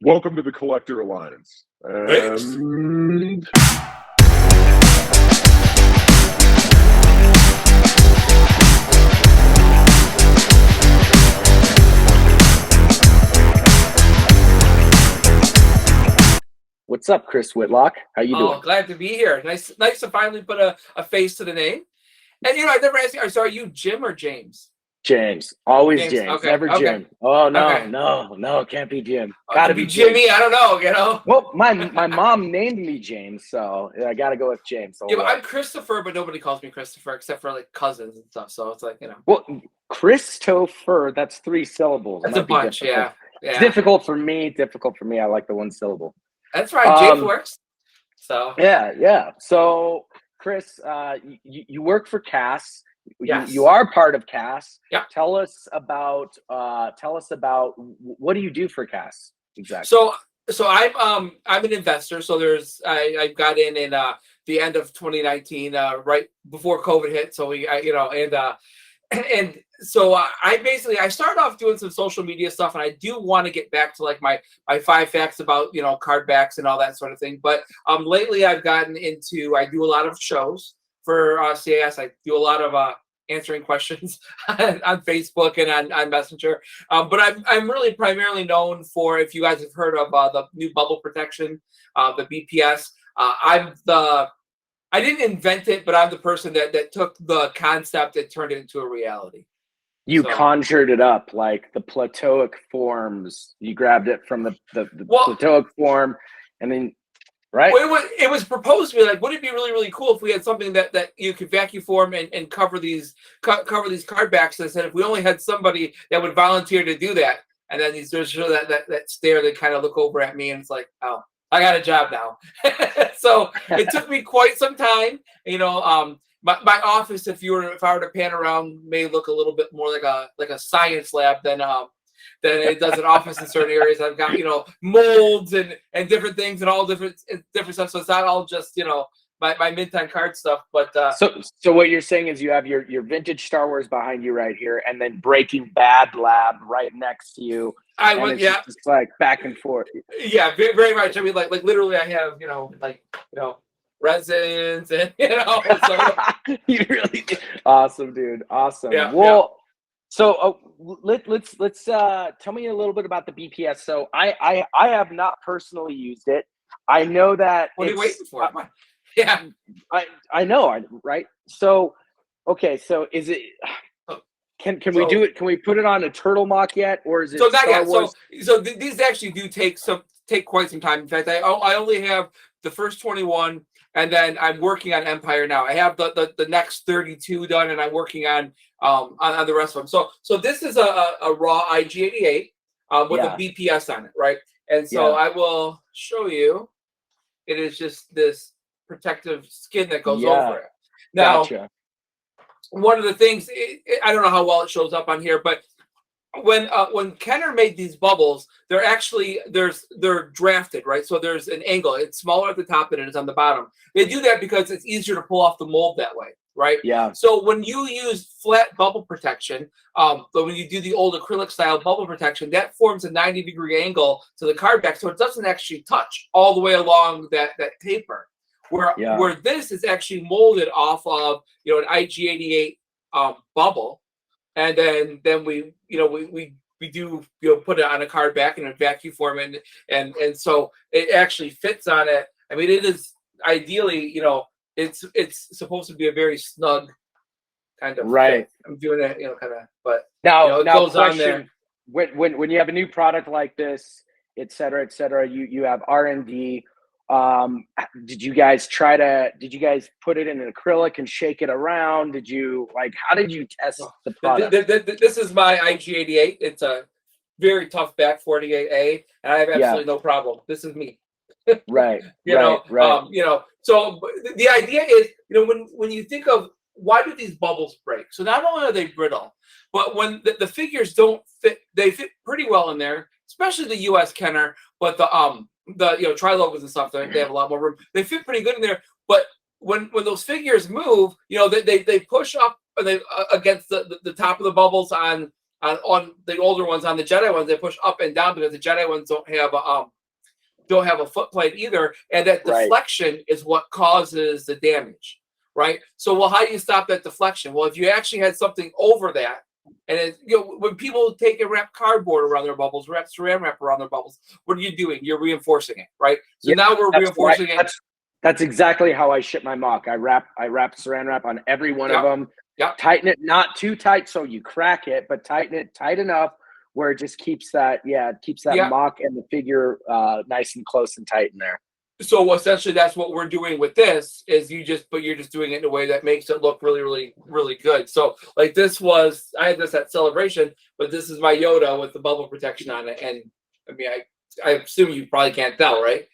Welcome to the Collector Alliance. Thanks. And What's up, Chris Whitlock? How you Oh, doing? glad to be here. Nice to finally put a face to the name. And I never asked you. So, are you Jim or James? James. Always James. James. Okay. Never Okay. Jim. Oh Okay. no, can't be Jim. It Gotta could be be James. Jimmy. I don't know. Well, my mom named me James, so I gotta go with James. Yeah, but I'm Christopher, but nobody calls me Christopher except for like cousins and stuff. So it's like Well, Christopher, that's 3 syllables. that's Might a be bunch. difficult. Yeah. It's Yeah. difficult for me. I like the 1 syllable. That's right. James Um, works. So yeah. So, Chris, you work for CAS. yes. You are part of CAS. Yeah. Tell us about what do you do for CAS exactly? So I'm an investor. So I got in the end of 2019, right before COVID hit. So and so I started off doing some social media stuff, and I do want to get back to like my 5 facts about card backs and all that sort of thing. But lately I've gotten into, I do a lot of shows for CAS. I do a lot of answering questions on Facebook and on Messenger. But I'm really primarily known for, if you guys have heard of the new bubble protection, the BPS. I didn't invent it, but I'm the person that took the concept and turned it into a reality. You So- conjured it up like the Platonic forms. You grabbed it from the Well- Platonic form, and then right. Well, it was proposed to me like, would it be really, really cool if we had something that you could vacuum form and cover these card backs? And I said, if we only had somebody that would volunteer to do that, and then there's that stare, they kind of look over at me, and it's like, oh, I got a job now. So it took me quite some time. My office, if I were to pan around, may look a little bit more like a science lab than it does an office in certain areas. I've got molds and different things and all different stuff. So it's not all just my mint on card stuff. But So what you're saying is you have your vintage Star Wars behind you right here, and then Breaking Bad lab right next to you. It's like back and forth. Yeah, very, very much. I mean, like literally, I have resins and So You really awesome, dude. Awesome. Yeah, Well, so let's tell me a little bit about the BPS. So I have not personally used it. I know that. What are you waiting for? Yeah. I know, right? So, okay. So is it? Can we do it? Can we put it on a turtle mock yet, or is it? So not Star yet. Wars? So these actually do take quite some time. In fact, I only have the first 21, and then I'm working on Empire now. I have the next 32 done, and I'm working on the rest of them. So this is a raw IG88 with a BPS on it, right? And so I will show you. It is just this protective skin that goes over it. Now, one of the things, I don't know how well it shows up on here, but when Kenner made these bubbles, they're drafted, right? So there's an angle. It's smaller at the top than it is on the bottom. They do that because it's easier to pull off the mold that way, right? Yeah. So when you use flat bubble protection, but when you do the old acrylic style bubble protection, that forms a 90-degree angle to the card back, so it doesn't actually touch all the way along that taper. Where this is actually molded off of an IG88 bubble, and then we do put it on a card back in a vacuum form, and so it actually fits on it. I mean, it is ideally it's supposed to be a very snug kind of fit. I'm doing it kind of, but now it goes on there. When you have a new product like this, et cetera, you have R&D. Did you guys put it in an acrylic and shake it around? How did you test the product? This is my IG88. It's a very tough back 48A, and I have absolutely no problem. This is me. Right. So the idea is, when you think of why do these bubbles break? So not only are they brittle, but when the figures don't fit, they fit pretty well in there, especially the US Kenner, but the tri-logos and stuff, they have a lot more room. They fit pretty good in there, but when those figures move, they push up and they against the top of the bubbles on on the older ones. On the Jedi ones, they push up and down because the Jedi ones don't have a foot plate either, and that Right. deflection is what causes the damage, right? So, well, how do you stop that deflection? Well, if you actually had something over that, and when people take and wrap cardboard around their bubbles, wrap saran wrap around their bubbles, what are you doing? You're reinforcing it, right? So now we're reinforcing it. That's exactly how I ship my mock. I wrap saran wrap on every one of them. Yep. Tighten it, not too tight so you crack it, but tighten it tight enough where it just keeps that mock and the figure nice and close and tight in there. So essentially, that's what we're doing with this. Is you're just doing it in a way that makes it look really, really, really good. So like I had this at Celebration, but this is my Yoda with the bubble protection on it, and I mean, I assume you probably can't tell, right?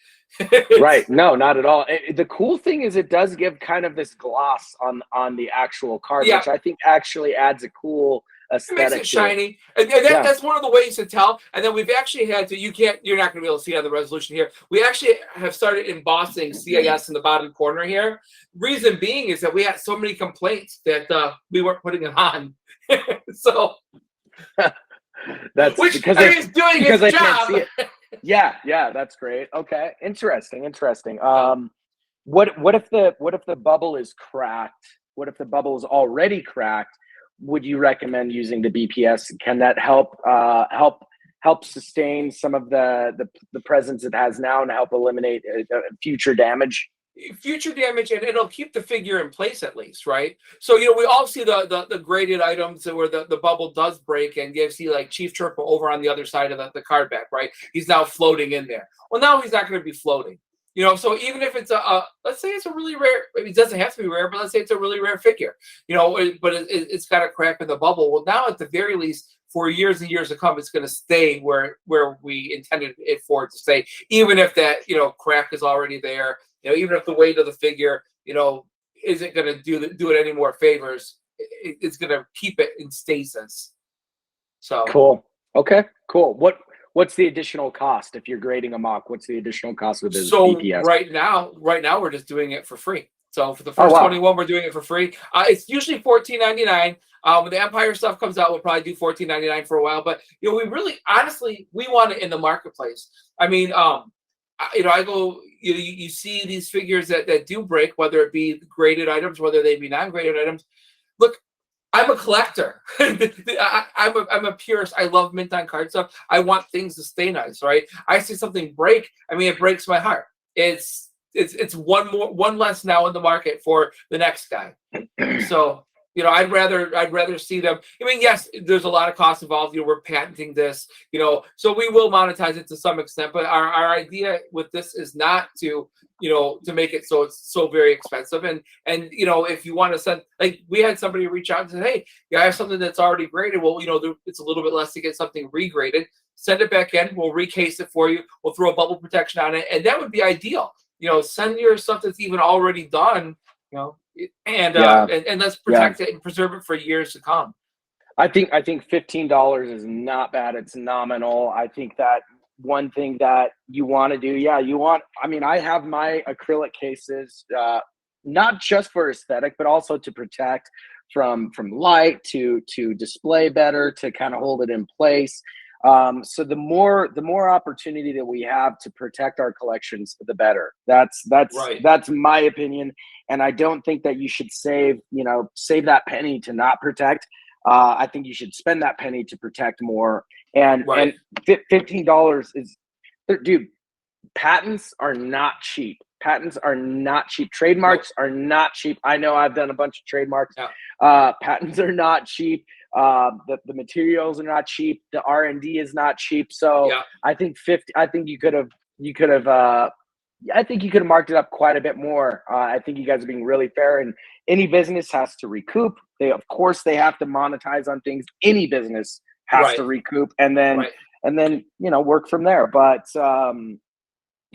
Right. No, not at all. The cool thing is it does give kind of this gloss on the actual card, which I think actually adds a cool aesthetic. It makes it shiny, and that's one of the ways to tell. And then we've actually had to. You're not going to be able to see it on the resolution here. We actually have started embossing CAS in the bottom corner here. Reason being is that we had so many complaints that we weren't putting it on. So that's because he's doing his job. Can't see it. Yeah, that's great. Okay, interesting. What if the bubble is cracked? What if the bubble is already cracked? Would you recommend using the BPS? Can that help sustain some of the presence it has now and help eliminate future damage? And it'll keep the figure in place at least, right? So we all see the graded items where the bubble does break, and you see like Chief Chirpa over on the other side of the card back, right? He's now floating in there. Well, now he's not going to be floating. So even if it's let's say it's a really rare, it doesn't have to be rare, but let's say it's a really rare figure, but it's got a crack in the bubble. Well, now at the very least, for years and years to come, it's going to stay where we intended it for it to stay, even if that crack is already there. Even if the weight of the figure, isn't going to do it any more favors, it's going to keep it in stasis. So cool. Okay, cool. What's the additional cost if you're grading a mock? What's the additional cost with this BPS? Right now we're just doing it for free. So for the first 21, we're doing it for free. It's usually $14.99. When the Empire stuff comes out, we'll probably do $14.99 for a while. But we really, honestly, we want it in the marketplace. I mean, I go. You see these figures that do break, whether it be graded items, whether they be non-graded items. Look, I'm a collector. I'm a purist. I love mint on card stuff. I want things to stay nice, right? I see something break. I mean, it breaks my heart. It's one less now in the market for the next guy. So I'd rather see them. I mean, yes, there's a lot of costs involved. We're patenting this, so we will monetize it to some extent. But our idea with this is not to make it so it's so very expensive. And if you want to send, like, we had somebody reach out and say, hey, I have something that's already graded. Well, it's a little bit less to get something regraded. Send it back in. We'll recase it for you. We'll throw a bubble protection on it, and that would be ideal. Send your stuff that's even already done. And let's protect it and preserve it for years to come. I think $15 is not bad. It's nominal. I think that one thing that you want to do, I have my acrylic cases, not just for aesthetic, but also to protect from light, to display better, to kind of hold it in place. So the more opportunity that we have to protect our collections, the better. That's right. That's my opinion. And I don't think that you should save that penny to not protect. I think you should spend that penny to protect more. And $15 is, dude, patents are not cheap. Trademarks are not cheap. I know I've done a bunch of trademarks. Yeah. Patents are not cheap. The materials are not cheap. The R&D is not cheap. So I think you could have marked it up quite a bit more. I think you guys are being really fair, and any business has to recoup. They have to monetize on things. Any business has to recoup and then work from there. But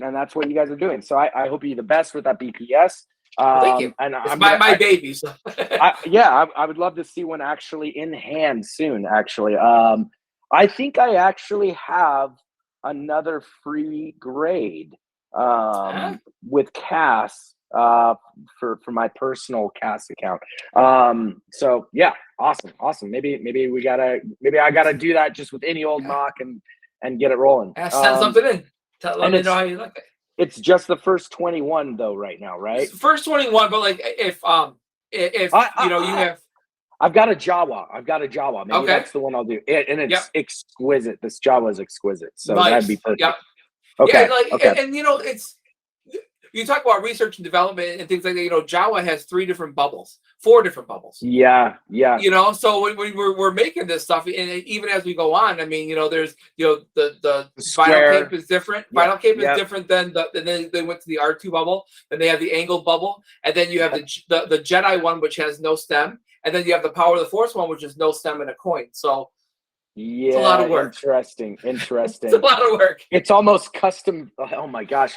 and that's what you guys are doing. So I hope you the best with that BPS. Thank you. And it's my baby. So. I would love to see one actually in hand soon. Actually, I think I actually have another free grade with CAS for my personal CAS account. So yeah, Awesome. Maybe I gotta do that just with any old mock and get it rolling. Send something in. Let me know how you like it. It's just the first 21 though right now, right? It's the first 21, but like if you have. I've got a Jawa. Maybe Okay. that's the one I'll do. And it's exquisite. This Jawa is exquisite. So Nice. that'd be perfect. Yep. Okay. Yeah, Okay. and it's, you talk about research and development and things like that. Jawa has 4 different bubbles. Yeah. So when we're making this stuff, and even as we go on, I mean, there's the square vinyl cape is different. Yep. Vinyl cape Yep. is different than then they went to the R2 bubble, then they have the angled bubble, and then you have the Jedi one, which has no stem, and then you have the Power of the Force one, which is no stem and a coin. So it's a lot of work. Interesting. It's a lot of work. It's almost custom. Oh my gosh!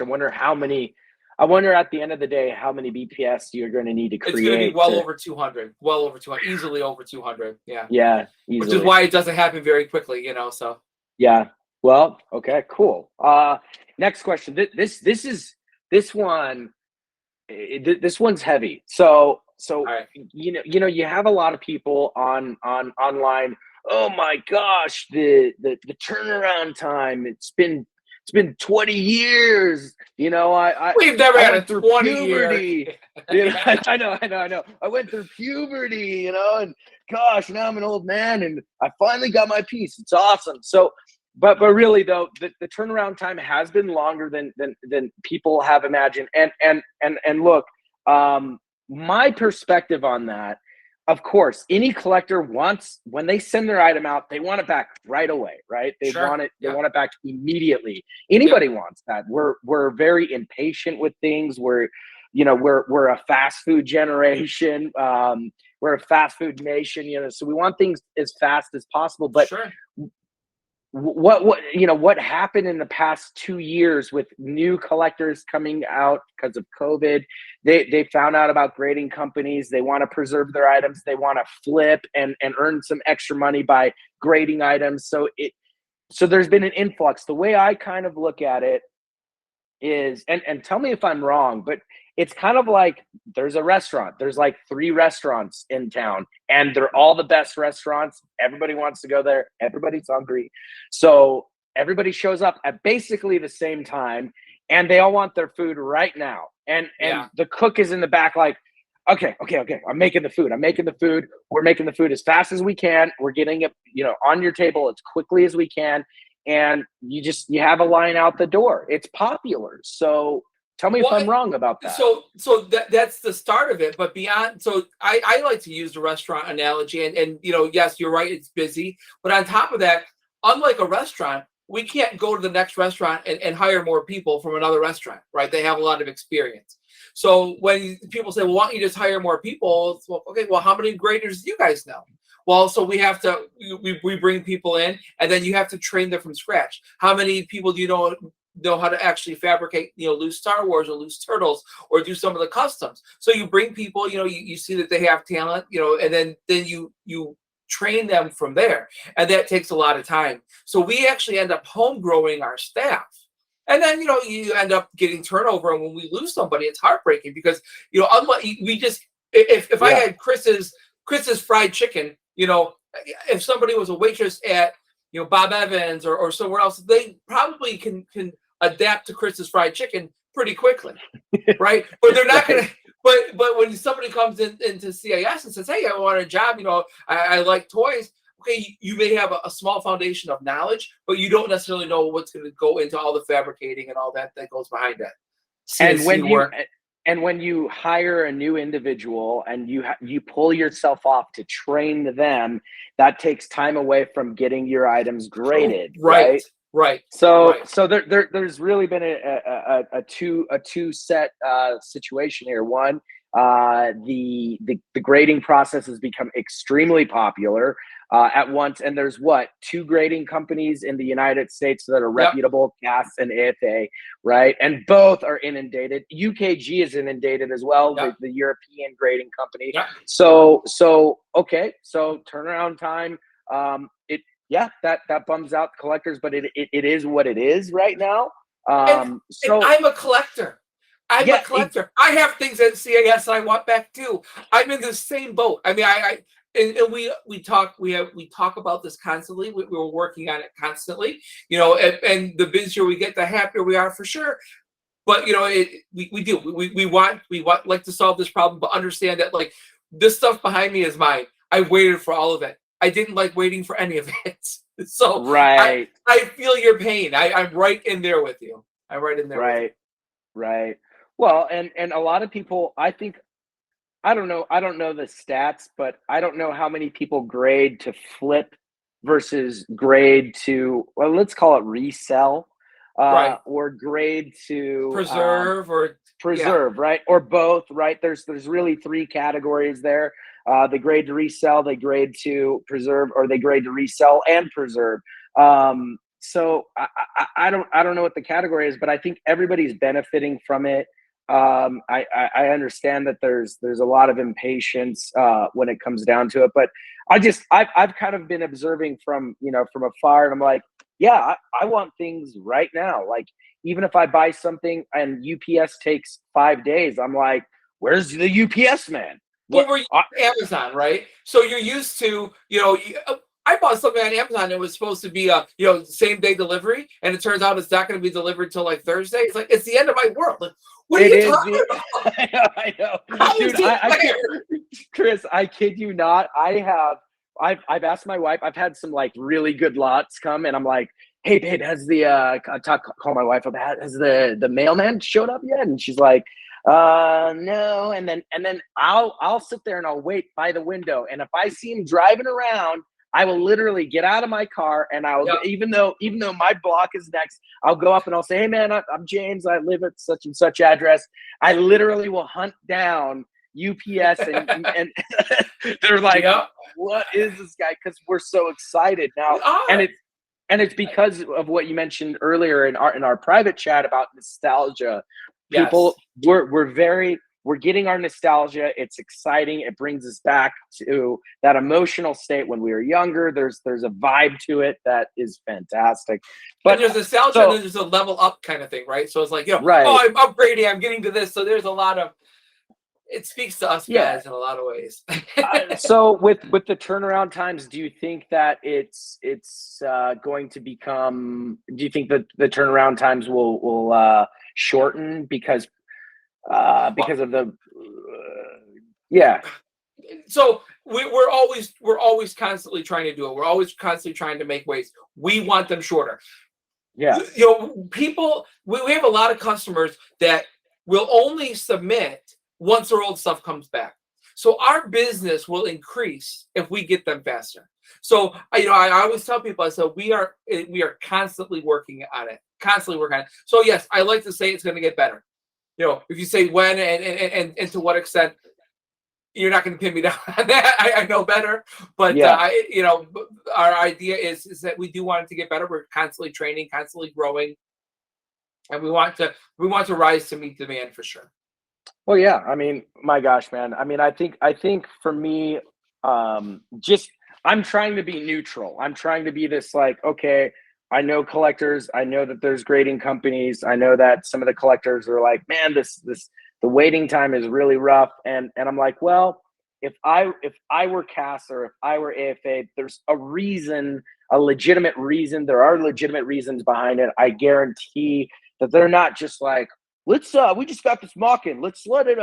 I wonder at the end of the day how many BPS you're going to need to create. It's going to be well over 200, easily over 200. Yeah. Yeah. Easily. Which is why it doesn't happen very quickly, So. Yeah. Well. Okay. Cool. Next question. This one's heavy. So right. you have a lot of people on online. Oh my gosh, the turnaround time. It's been 20 years. We've never had a 20 puberty. I know. I went through puberty, and gosh, now I'm an old man and I finally got my piece. It's awesome. So, but really though, the turnaround time has been longer than people have imagined. And look, my perspective on that, of course, any collector wants, when they send their item out, they want it back right away, right? They want it back immediately. Anybody wants that. We're very impatient with things. We're a fast food generation. We're a fast food nation, so we want things as fast as possible. But what happened in the past 2 years with new collectors coming out because of COVID? They found out about grading companies. They want to preserve their items. They want to flip and earn some extra money by grading items. So there's been an influx. The way I kind of look at it is, and tell me if I'm wrong, but it's kind of like there's a restaurant. There's like 3 restaurants in town, and they're all the best restaurants. Everybody wants to go there. Everybody's hungry. So everybody shows up at basically the same time, and they all want their food right now. And the cook is in the back like, okay. I'm making the food. We're making the food as fast as we can. We're getting it, on your table as quickly as we can. And you have a line out the door. It's popular. So tell me if I'm wrong about that. So that's the start of it, but beyond. So I like to use the restaurant analogy, and yes, you're right, it's busy, but on top of that, unlike a restaurant, we can't go to the next restaurant and hire more people from another restaurant, right? They have a lot of experience. So when people say, well, why don't you just hire more people? Well, okay, well, how many graders do you guys know? Well, so we have to, we bring people in, and then you have to train them from scratch. How many people do you know how to actually fabricate, loose Star Wars or loose turtles, or do some of the customs? So you bring people, you see that they have talent, and then you train them from there, and that takes a lot of time. So we actually end up home growing our staff. And then, you end up getting turnover, and when we lose somebody, it's heartbreaking because, unlike we just, if I had Chris's fried chicken, if somebody was a waitress at, Bob Evans or somewhere else, they probably can adapt to Chris's fried chicken pretty quickly, right? But they're not going to. But when somebody comes into CAS and says, "Hey, I want a job," I like toys. Okay, you may have a small foundation of knowledge, but you don't necessarily know what's going to go into all the fabricating and all that goes behind it. And when you hire a new individual and you pull yourself off to train them, that takes time away from getting your items graded, right? So there's really been a two set situation here. One, the grading process has become extremely popular at once, and there's 2 grading companies in the United States that are reputable, CAS and AFA, right? And both are inundated. UKG is inundated as well, the European grading company. So turnaround time, that bums out the collectors, but it is what it is right now. And I'm a collector. I'm a collector. I have things at CAS I want back too. I'm in the same boat. I mean, and we talk about this constantly. We're working on it constantly, you know, and the busier we get, the happier we are for sure. But you know, we want like to solve this problem, but understand that like this stuff behind me is mine. I waited for all of it. I didn't like waiting for any of it. So Right. I feel your pain. I'm right in there with you. I'm right in there with you. Right. Right. Well, and a lot of people, I think, I don't know the stats, but I don't know how many people grade to flip versus grade to, well, let's call it resell, Right. or grade to Preserve or yeah. preserve, right? Or both, right? There's really three categories there. They grade to resell, they grade to preserve, or they grade to resell and preserve. So I don't know what the category is, but I think everybody's benefiting from it. I understand that there's a lot of impatience when it comes down to it, but I've kind of been observing from afar, and I'm like, yeah, I want things right now. Like, even if I buy something and UPS takes 5 days, I'm like, where's the UPS man? Well, we're Amazon, right? So you're used to, I bought something on Amazon that was supposed to be a, same day delivery, and it turns out it's not going to be delivered till like Thursday. It's like, it's the end of my world. Like, what are you talking about? I know. Dude, Chris, I kid you not. I've asked my wife. I've had some like really good lots come, and I'm like, hey babe, has the call my wife up, has the mailman showed up yet? And she's like, no. And then I'll sit there and I'll wait by the window, and if I see him driving around, I will literally get out of my car, and I'll, even though my block is next, I'll go up and I'll say, hey man, I'm James, I live at such and such address. I literally will hunt down UPS, and they're like, what is this guy? Because we're so excited now. And it's because of what you mentioned earlier in our private chat about nostalgia. People, we're getting our nostalgia. It's exciting. It brings us back to that emotional state when we were younger. There's a vibe to it that is fantastic. But and there's nostalgia, and then there's a level up kind of thing, right? So it's like, right. Oh, I'm upgrading, I'm getting to this. So there's a lot of, it speaks to us guys in a lot of ways. So with the turnaround times, do you think that it's going to become? Do you think that the turnaround times will shorten because of the So we're always constantly trying to do it. We're always constantly trying to make ways. We want them shorter. Yeah. People, we have a lot of customers that will only submit once their old stuff comes back. So our business will increase if we get them faster. So I always tell people, I said we are constantly working on it. So yes, I like to say it's going to get better. If you say when and to what extent, you're not going to pin me down on that. I know better, but our idea is that we do want it to get better. We're constantly training, constantly growing, and we want to rise to meet demand for sure. Well, yeah. I mean, my gosh, man. I mean, I think for me, I'm trying to be neutral. I'm trying to be this like, okay, I know collectors. I know that there's grading companies. I know that some of the collectors are like, man, the waiting time is really rough. And I'm like, well, if I were CAS or if I were AFA, there's a legitimate reason. There are legitimate reasons behind it. I guarantee that they're not just like, we just got this mock-in. Let's let it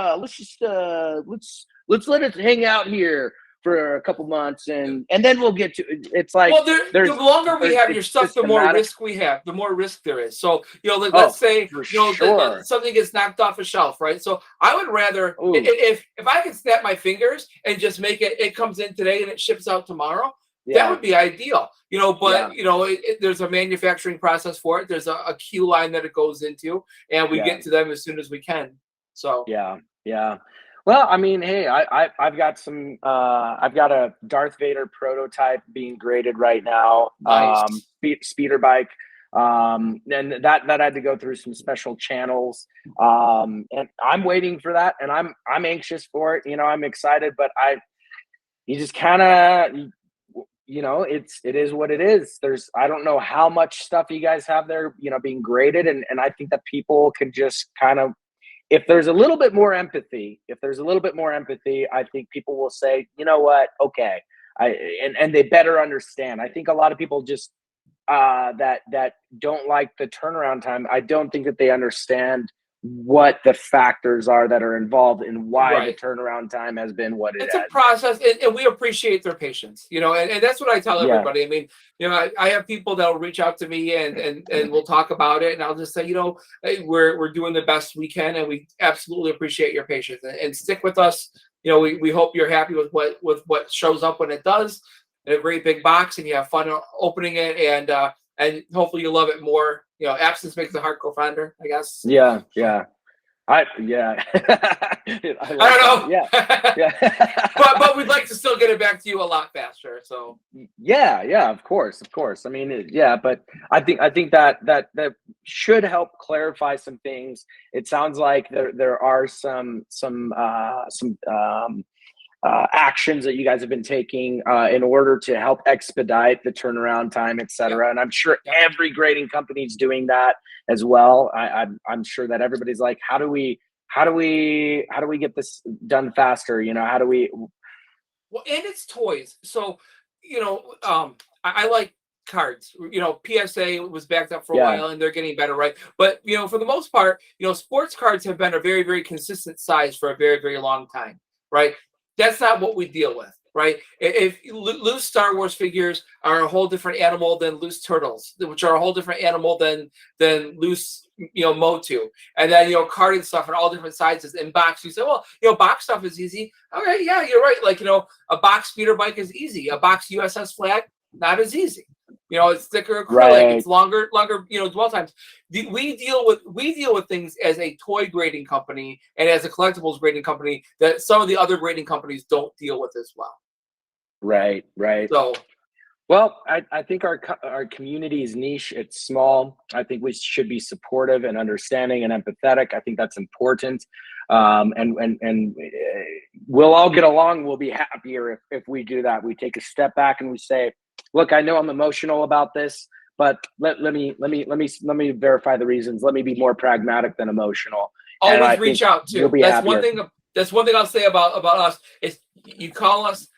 hang out here for a couple months, and then we'll get to it. It's like, well, the longer we have your stuff, the more risk we have, the more risk there is. So let's say something gets knocked off a shelf, right? So I would rather, if I could snap my fingers and just make it comes in today and it ships out tomorrow, that would be ideal. But there's a manufacturing process for it. There's a queue line that it goes into, and we get to them as soon as we can. So yeah. Well, I mean, hey, I've got a Darth Vader prototype being graded right now. Nice. Speeder bike. And that had to go through some special channels. And I'm waiting for that, and I'm anxious for it. I'm excited, but you just kind of, it is what it is. I don't know how much stuff you guys have there, being graded. And I think that people can just kind of, if there's a little bit more empathy, I think people will say, you know what? Okay, and they better understand. I think a lot of people just that don't like the turnaround time. I don't think that they understand what the factors are that are involved and why the turnaround time has been what it it's has. a process, and we appreciate their patience, and that's what I tell everybody. I mean, I have people that will reach out to me and we'll talk about it, and I'll just say, hey, we're doing the best we can, and we absolutely appreciate your patience, and stick with us. We hope you're happy with what shows up when it does in a great big box, and you have fun opening it, and hopefully you love it more. Absence makes the heart go fonder, I guess. Yeah. I don't know. Yeah. but we'd like to still get it back to you a lot faster. So yeah, of course. I mean, but I think that should help clarify some things. It sounds like there are some actions that you guys have been taking in order to help expedite the turnaround time, et cetera. And I'm sure every grading company is doing that as well. I'm sure that everybody's like, how do we get this done faster? How do we? Well, and it's toys. So, I like cards. PSA was backed up for a while, and they're getting better, right? But for the most part, sports cards have been a very, very consistent size for a very, very long time, right? That's not what we deal with, right? If loose Star Wars figures are a whole different animal than loose turtles, which are a whole different animal than loose, Motu, and then carded stuff in all different sizes. In box, you say, well, box stuff is easy. Okay, yeah, you're right. Like a box speeder bike is easy. A box USS flag, not as easy. It's thicker acrylic. Right. It's longer, dwell times. We deal with things as a toy grading company and as a collectibles grading company that some of the other grading companies don't deal with as well. Right. So, well, I think our community is niche. It's small. I think we should be supportive and understanding and empathetic. I think that's important. And we'll all get along. We'll be happier if we do that. We take a step back and we say, look, I know I'm emotional about this, but let me verify the reasons. Let me be more pragmatic than emotional. Always reach out too. That's one thing. That's one thing I'll say about us is you call us.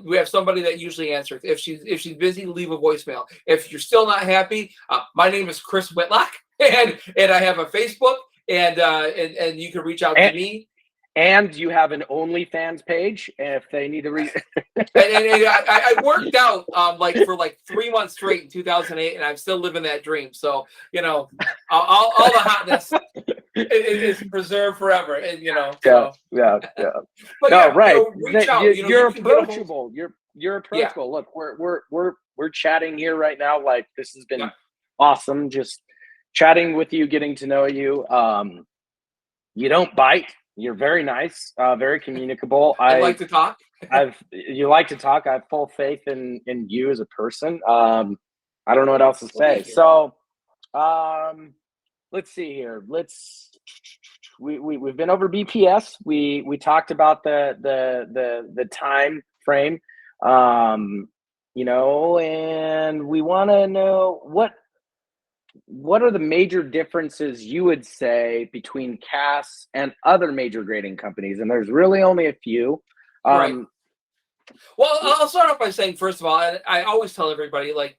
We have somebody that usually answers. If she's busy, leave a voicemail. If you're still not happy, my name is Chris Whitlock, and I have a Facebook, and you can reach out to me. And you have an OnlyFans page if they need to read. I worked out for 3 months straight in 2008, and I'm still living that dream. So all the hotness is preserved forever, and So. Yeah. But no, right. Reach out. You're approachable. You're approachable. Look, we're chatting here right now. Like, this has been awesome. Just chatting with you, getting to know you. You don't bite. You're very nice, very communicable. I like to talk. You like to talk. I have full faith in you as a person. I don't know what else to say. So, let's see here. We've been over BPS. We talked about the time frame, and we want to know what are the major differences you would say between CAS and other major grading companies? And there's really only a few. Right. Well, I'll start off by saying, first of all, I always tell everybody, I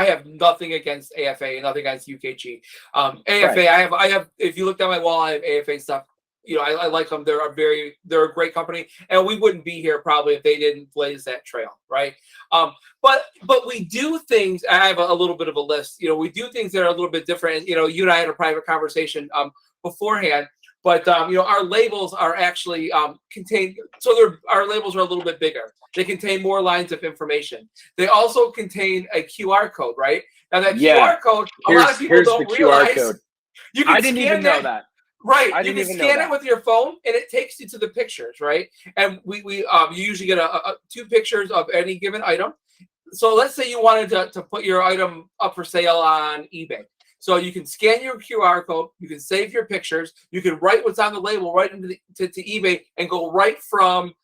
have nothing against AFA, nothing against UKG. AFA, right. I have. If you look down my wall, I have AFA stuff. I like them. They're a great company, and we wouldn't be here probably if they didn't blaze that trail, right? But we do things. I have a little bit of a list. We do things that are a little bit different. You and I had a private conversation beforehand. But our labels are actually contained. So our labels are a little bit bigger. They contain more lines of information. They also contain a QR code, right? Now that QR code, a lot of people don't realize. Code. You can I didn't even know that. Right, you can scan it with your phone, and it takes you to the pictures, right? And we you usually get two pictures of any given item. So let's say you wanted to put your item up for sale on eBay. So you can scan your QR code, you can save your pictures, you can write what's on the label right into to eBay and go right from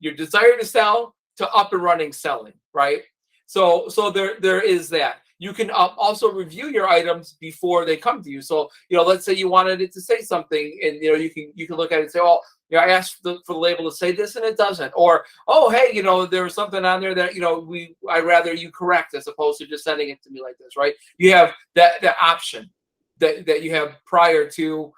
your desire to sell to up and running selling, right? So there is that. you can also review your items before they come to you. So, let's say you wanted it to say something, and you can look at it and say, oh, I asked for the label to say this and it doesn't, or oh, hey, there was something on there that I'd rather you correct as opposed to just sending it to me like this, right? You have that option that you have prior to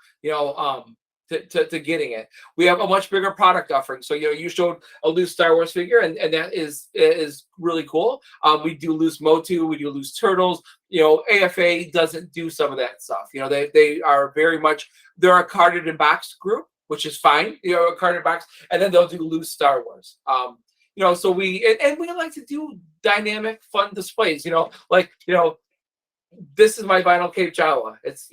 to getting it. We have a much bigger product offering. So you showed a loose Star Wars figure, and that is really cool. We do loose Motu, we do loose turtles. AFA doesn't do some of that stuff. They are very much, they're a carded and box group, which is fine. A carded box, and then they'll do loose Star Wars. So we like to do dynamic, fun displays. This is my vinyl Cape Jawa. It's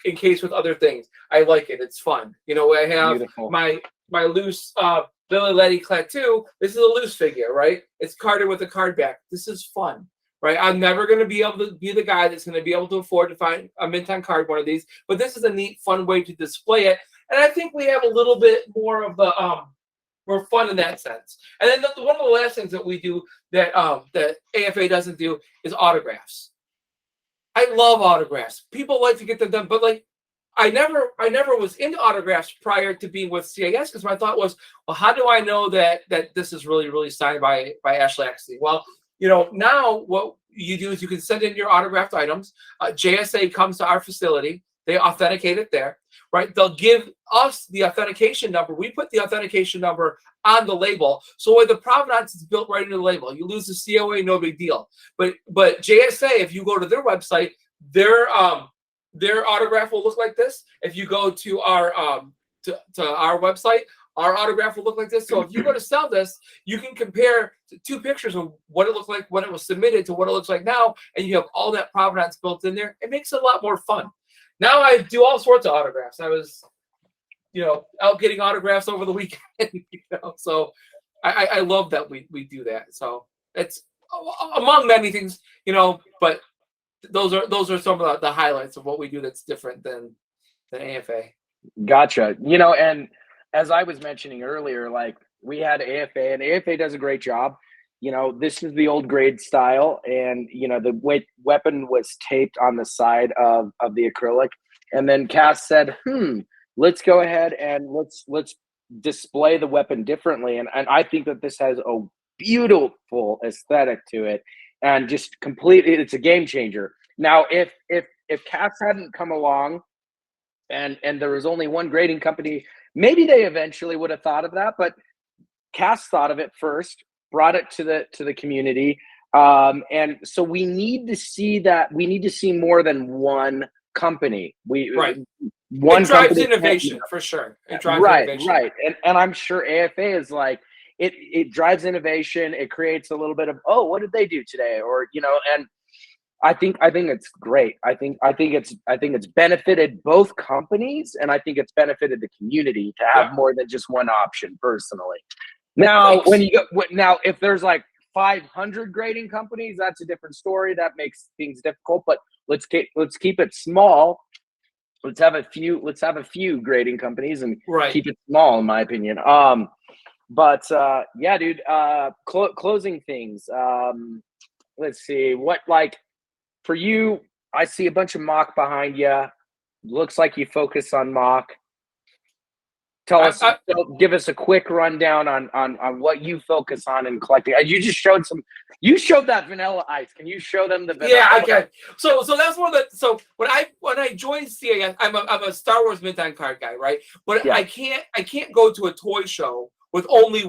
encased with other things. I like it. It's fun. I have Beautiful. my loose Billy Letty Klaatu. This is a loose figure, right? It's carded with a card back. This is fun, right? I'm never going to be able to be the guy that's going to be able to afford to find a mint on card one of these, but this is a neat, fun way to display it. And I think we have a little bit more of the more fun in that sense. And then one of the last things that we do that that AFA doesn't do is autographs. I love autographs. People like to get them done, but I never was into autographs prior to being with CAS, because my thought was, well, how do I know that this is really, really signed by Ashley Exley? Well, now what you do is you can send in your autographed items. JSA comes to our facility. They authenticate it there, right? They'll give us the authentication number. We put the authentication number on the label. So where the provenance is built right into the label. You lose the COA, no big deal. But JSA, if you go to their website, their autograph will look like this. If you go to our our website, our autograph will look like this. So if you go to sell this, you can compare two pictures of what it looked like when it was submitted to what it looks like now, and you have all that provenance built in there. It makes it a lot more fun. Now I do all sorts of autographs. I was, out getting autographs over the weekend. So I love that we do that. So it's among many things, but those are some of the highlights of what we do that's different than AFA. Gotcha. And as I was mentioning earlier, we had AFA, and AFA does a great job. This is the old grade style, and the weapon was taped on the side of the acrylic, and then CAS said, let's go ahead and let's display the weapon differently, and I think that this has a beautiful aesthetic to it, and just completely, it's a game changer. Now, if CAS hadn't come along, and there was only one grading company, maybe they eventually would have thought of that, but CAS thought of it first, brought it to the community, and so we need to see that. We need to see more than one company. Right. One it drives company innovation for sure. It drives innovation. Right. And I'm sure AFA is it drives innovation. It creates a little bit of, oh, what did they do today? Or and I think it's great. I think it's benefited both companies, and I think it's benefited the community to have more than just one option. Personally, now if there's 500 grading companies, that's a different story. That makes things difficult. But let's keep it small. Let's have a few grading companies and keep it small, in my opinion. But yeah, dude. Closing things. Let's see what for you. I see a bunch of mock behind you. Looks like you focus on mock. Give us a quick rundown on what you focus on in collecting. You just showed you showed that Vanilla Ice. Can you show them the Vanilla Yeah, I can. So that's one of the, so when I joined CAS, I'm a Star Wars mint on card guy, right? But I can't go to a toy show with only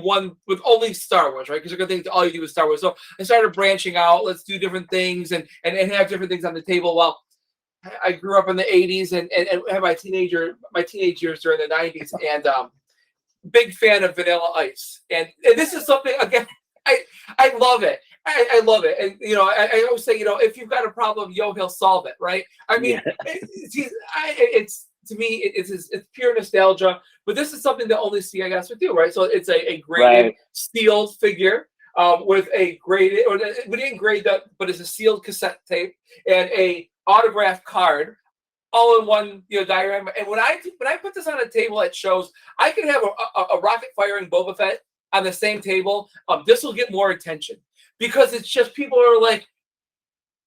Star Wars, right? Because you're gonna think all you do is Star Wars. So I started branching out. Let's do different things and have different things on the table. Well, I grew up in the 80s and had my teenage years during the 90s, and big fan of Vanilla Ice. And this is something, again, I love it. I love it. And, I always say, if you've got a problem, he'll solve it, right? I mean, it's to me, it's pure nostalgia. But this is something that only CAS would do, right? So it's a graded sealed figure with a graded, or we didn't grade that, but it's a sealed cassette tape and a autographed card, all in one diagram. And when I put this on a table at shows, I can have a rocket firing Boba Fett on the same table. This will get more attention because it's just people are like,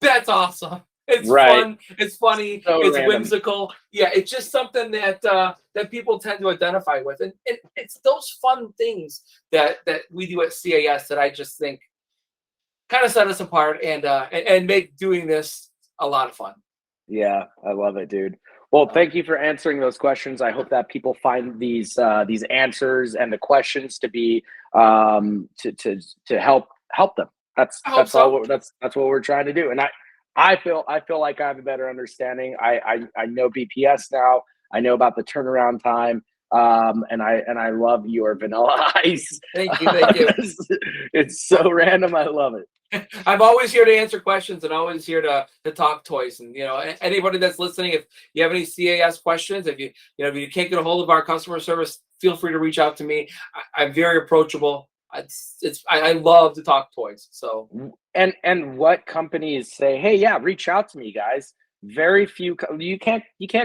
That's awesome. It's Right. fun. It's funny. So It's random. whimsical. Yeah, it's just something that that people tend to identify with, and it's those fun things that we do at CAS that I just think kind of set us apart and make doing this a lot of fun. Yeah, I love it, dude. Well, thank you for answering those questions. I hope that people find these answers and the questions to be to help them. That's I hope that's all. so. That's what we're trying to do. And I feel like I have a better understanding. I know BPS now. I know about the turnaround time. And I love your vanilla ice. Thank you. Thank you. It's so random. I love it. I'm always here to answer questions and always here to talk toys. And anybody that's listening, if you have any CAS questions, if if you can't get a hold of our customer service, feel free to reach out to me. I'm very approachable. I love to talk toys. So and what companies say, hey, yeah, reach out to me, guys. Very few. You can't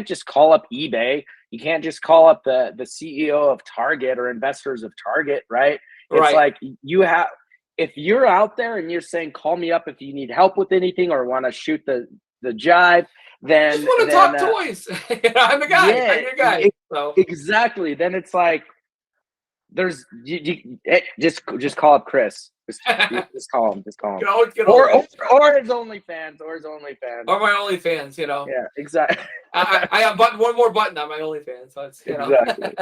just call up eBay. You can't just call up the CEO of Target or investors of Target, right? It's Right. like you have. If you're out there and you're saying, call me up if you need help with anything or want to shoot the jive, then just want to talk toys. I'm the guy. yeah, I'm your guy. So exactly. Then it's like there's just call up Chris. Just call him. Just call him. Or his OnlyFans. Or my OnlyFans. Yeah, exactly. I have one more button on my OnlyFans. So it's Exactly.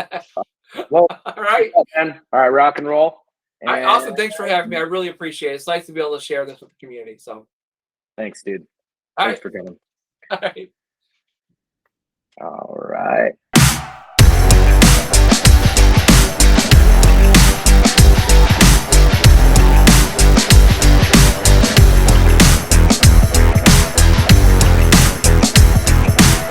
Well, all right. man. All right, rock and roll. All right, awesome. Thanks for having me. I really appreciate it. It's nice to be able to share this with the community. So thanks, dude. all Thanks right. for coming. All right. All right.